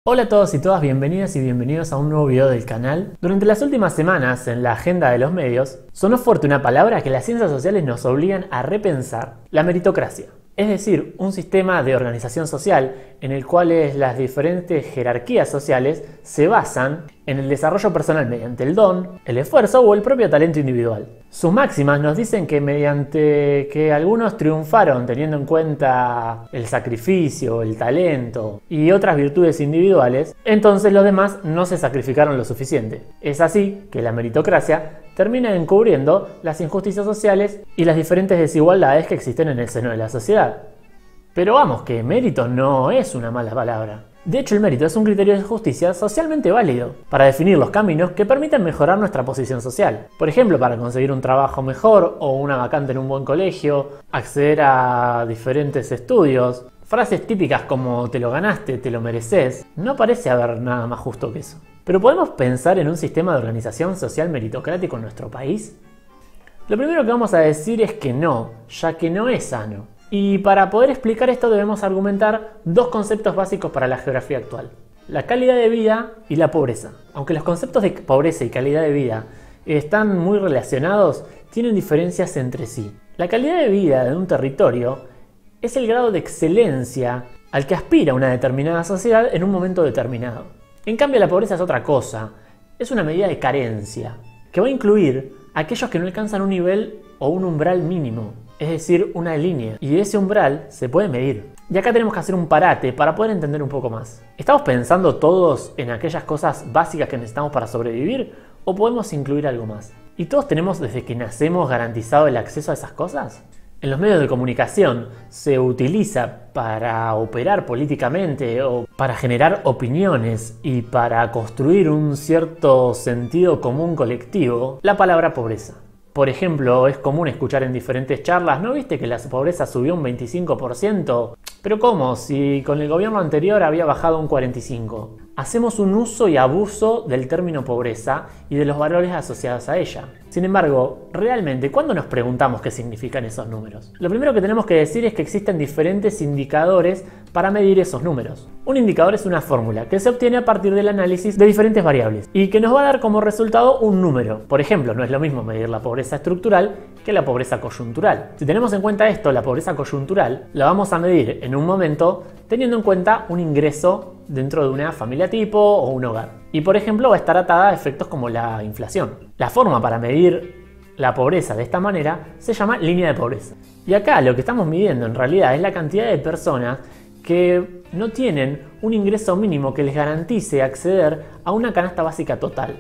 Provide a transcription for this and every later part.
Hola a todos y todas, bienvenidas y bienvenidos a un nuevo video del canal. Durante las últimas semanas, en la agenda de los medios, sonó fuerte una palabra que las ciencias sociales nos obligan a repensar: la meritocracia. Es decir, un sistema de organización social en el cual las diferentes jerarquías sociales se basan en el desarrollo personal mediante el don, el esfuerzo o el propio talento individual. Sus máximas nos dicen que mediante que algunos triunfaron teniendo en cuenta el sacrificio, el talento y otras virtudes individuales, entonces los demás no se sacrificaron lo suficiente. Es así que la meritocracia termina encubriendo las injusticias sociales y las diferentes desigualdades que existen en el seno de la sociedad. Pero vamos, que mérito no es una mala palabra. De hecho, el mérito es un criterio de justicia socialmente válido para definir los caminos que permiten mejorar nuestra posición social. Por ejemplo, para conseguir un trabajo mejor o una vacante en un buen colegio, acceder a diferentes estudios. Frases típicas como "te lo ganaste, te lo mereces", no parece haber nada más justo que eso. ¿Pero podemos pensar en un sistema de organización social meritocrático en nuestro país? Lo primero que vamos a decir es que no, ya que no es sano. Y para poder explicar esto debemos argumentar dos conceptos básicos para la geografía actual: la calidad de vida y la pobreza. Aunque los conceptos de pobreza y calidad de vida están muy relacionados, tienen diferencias entre sí. La calidad de vida de un territorio es el grado de excelencia al que aspira una determinada sociedad en un momento determinado. En cambio, la pobreza es otra cosa, es una medida de carencia, que va a incluir a aquellos que no alcanzan un nivel o un umbral mínimo, es decir, una línea, y ese umbral se puede medir. Y acá tenemos que hacer un parate para poder entender un poco más. ¿Estamos pensando todos en aquellas cosas básicas que necesitamos para sobrevivir o podemos incluir algo más? ¿Y todos tenemos desde que nacemos garantizado el acceso a esas cosas? En los medios de comunicación se utiliza para operar políticamente o para generar opiniones y para construir un cierto sentido común colectivo la palabra pobreza. Por ejemplo, es común escuchar en diferentes charlas: ¿no viste que la pobreza subió un 25%? ¿Pero cómo? Si con el gobierno anterior había bajado un 45%. Hacemos un uso y abuso del término pobreza y de los valores asociados a ella. Sin embargo, realmente, ¿cuándo nos preguntamos qué significan esos números? Lo primero que tenemos que decir es que existen diferentes indicadores para medir esos números. Un indicador es una fórmula que se obtiene a partir del análisis de diferentes variables y que nos va a dar como resultado un número. Por ejemplo, no es lo mismo medir la pobreza estructural que la pobreza coyuntural. Si tenemos en cuenta esto, la pobreza coyuntural la vamos a medir en un momento teniendo en cuenta un ingreso dentro de una familia tipo o un hogar. Y por ejemplo va a estar atada a efectos como la inflación. La forma para medir la pobreza de esta manera se llama línea de pobreza. Y acá lo que estamos midiendo en realidad es la cantidad de personas que no tienen un ingreso mínimo que les garantice acceder a una canasta básica total.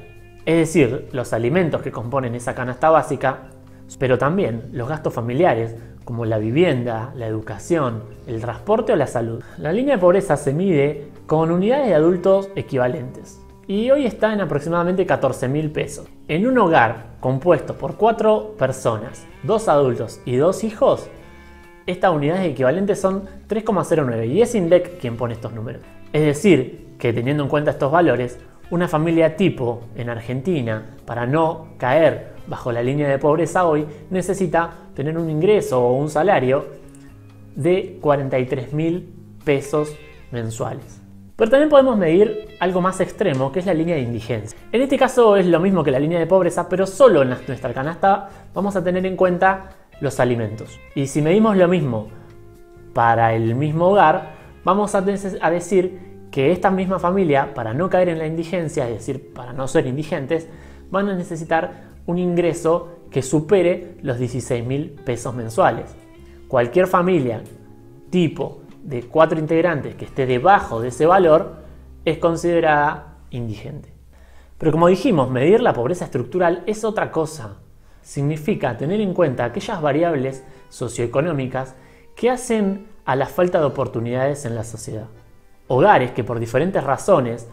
Es decir, los alimentos que componen esa canasta básica, pero también los gastos familiares como la vivienda, la educación, el transporte o la salud. La línea de pobreza se mide con unidades de adultos equivalentes y hoy está en aproximadamente 14.000 pesos. En un hogar compuesto por 4 personas, 2 adultos y 2 hijos, estas unidades equivalentes son 3,09 y es INDEC quien pone estos números. Es decir, que teniendo en cuenta estos valores, una familia tipo en Argentina, para no caer bajo la línea de pobreza hoy, necesita tener un ingreso o un salario de 43.000 pesos mensuales. Pero también podemos medir algo más extremo, que es la línea de indigencia. En este caso es lo mismo que la línea de pobreza, pero solo en nuestra canasta vamos a tener en cuenta los alimentos. Y si medimos lo mismo para el mismo hogar, vamos a decir que esta misma familia, para no caer en la indigencia, es decir, para no ser indigentes, van a necesitar un ingreso que supere los 16.000 pesos mensuales. Cualquier familia tipo de 4 integrantes que esté debajo de ese valor es considerada indigente. Pero como dijimos, medir la pobreza estructural es otra cosa. Significa tener en cuenta aquellas variables socioeconómicas que hacen a la falta de oportunidades en la sociedad. Hogares que por diferentes razones,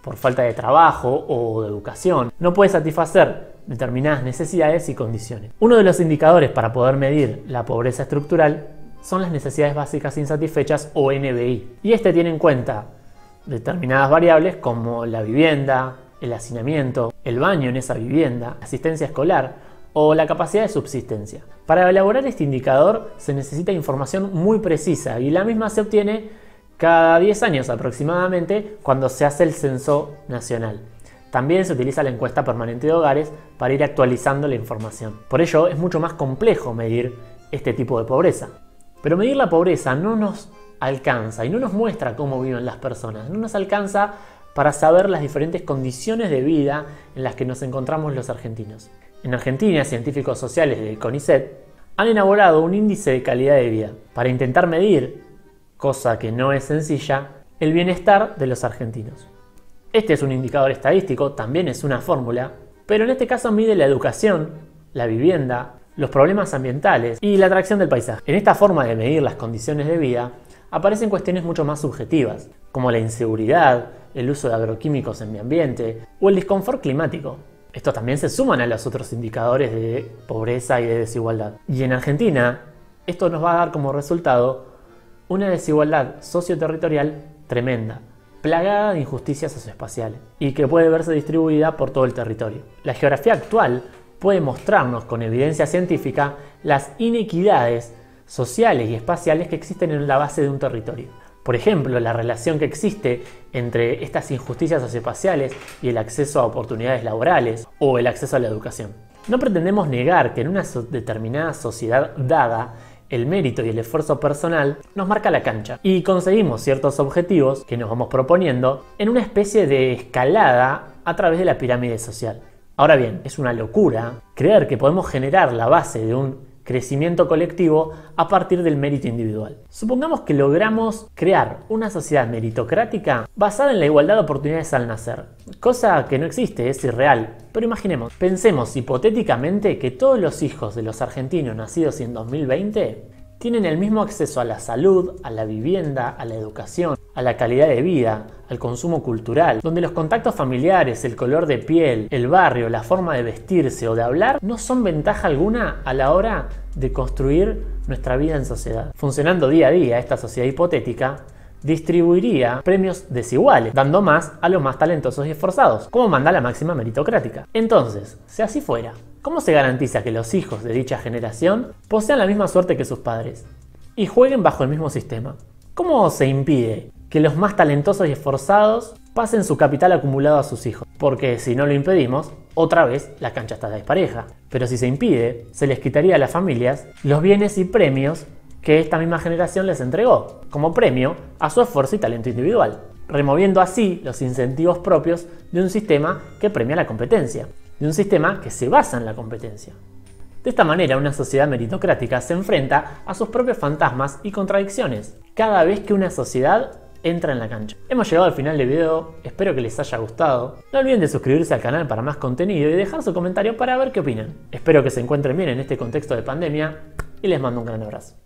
por falta de trabajo o de educación, no pueden satisfacer determinadas necesidades y condiciones. Uno de los indicadores para poder medir la pobreza estructural son las necesidades básicas insatisfechas o NBI. Y este tiene en cuenta determinadas variables como la vivienda, el hacinamiento, el baño en esa vivienda, asistencia escolar o la capacidad de subsistencia. Para elaborar este indicador se necesita información muy precisa y la misma se obtiene cada 10 años aproximadamente cuando se hace el censo nacional. También se utiliza la encuesta permanente de hogares para ir actualizando la información. Por ello es mucho más complejo medir este tipo de pobreza. Pero medir la pobreza no nos alcanza y no nos muestra cómo viven las personas, no nos alcanza para saber las diferentes condiciones de vida en las que nos encontramos los argentinos. En Argentina, científicos sociales de CONICET han elaborado un índice de calidad de vida para intentar medir, cosa que no es sencilla, el bienestar de los argentinos. Este es un indicador estadístico, también es una fórmula, pero en este caso mide la educación, la vivienda, los problemas ambientales y la atracción del paisaje. En esta forma de medir las condiciones de vida aparecen cuestiones mucho más subjetivas, como la inseguridad, el uso de agroquímicos en mi ambiente o el disconfort climático. Estos también se suman a los otros indicadores de pobreza y de desigualdad. Y en Argentina, esto nos va a dar como resultado una desigualdad socioterritorial tremenda, plagada de injusticias socioespaciales y que puede verse distribuida por todo el territorio. La geografía actual puede mostrarnos con evidencia científica las inequidades sociales y espaciales que existen en la base de un territorio. Por ejemplo, la relación que existe entre estas injusticias socioespaciales y el acceso a oportunidades laborales o el acceso a la educación. No pretendemos negar que en una determinada sociedad dada, el mérito y el esfuerzo personal nos marca la cancha y conseguimos ciertos objetivos que nos vamos proponiendo en una especie de escalada a través de la pirámide social. Ahora bien, es una locura creer que podemos generar la base de un crecimiento colectivo a partir del mérito individual. Supongamos que logramos crear una sociedad meritocrática basada en la igualdad de oportunidades al nacer, cosa que no existe, es irreal, pero imaginemos, pensemos hipotéticamente que todos los hijos de los argentinos nacidos en 2020 tienen el mismo acceso a la salud, a la vivienda, a la educación, a la calidad de vida, al consumo cultural, donde los contactos familiares, el color de piel, el barrio, la forma de vestirse o de hablar no son ventaja alguna a la hora de construir nuestra vida en sociedad. Funcionando día a día, esta sociedad hipotética distribuiría premios desiguales, dando más a los más talentosos y esforzados, como manda la máxima meritocrática. Entonces, si así fuera, ¿cómo se garantiza que los hijos de dicha generación posean la misma suerte que sus padres y jueguen bajo el mismo sistema? ¿Cómo se impide que los más talentosos y esforzados pasen su capital acumulado a sus hijos? Porque si no lo impedimos, otra vez la cancha está despareja. Pero si se impide, se les quitaría a las familias los bienes y premios que esta misma generación les entregó, como premio a su esfuerzo y talento individual, removiendo así los incentivos propios de un sistema que premia la competencia, de un sistema que se basa en la competencia. De esta manera, una sociedad meritocrática se enfrenta a sus propios fantasmas y contradicciones cada vez que una sociedad entra en la cancha. Hemos llegado al final del video, espero que les haya gustado. No olviden de suscribirse al canal para más contenido y dejar su comentario para ver qué opinan. Espero que se encuentren bien en este contexto de pandemia y les mando un gran abrazo.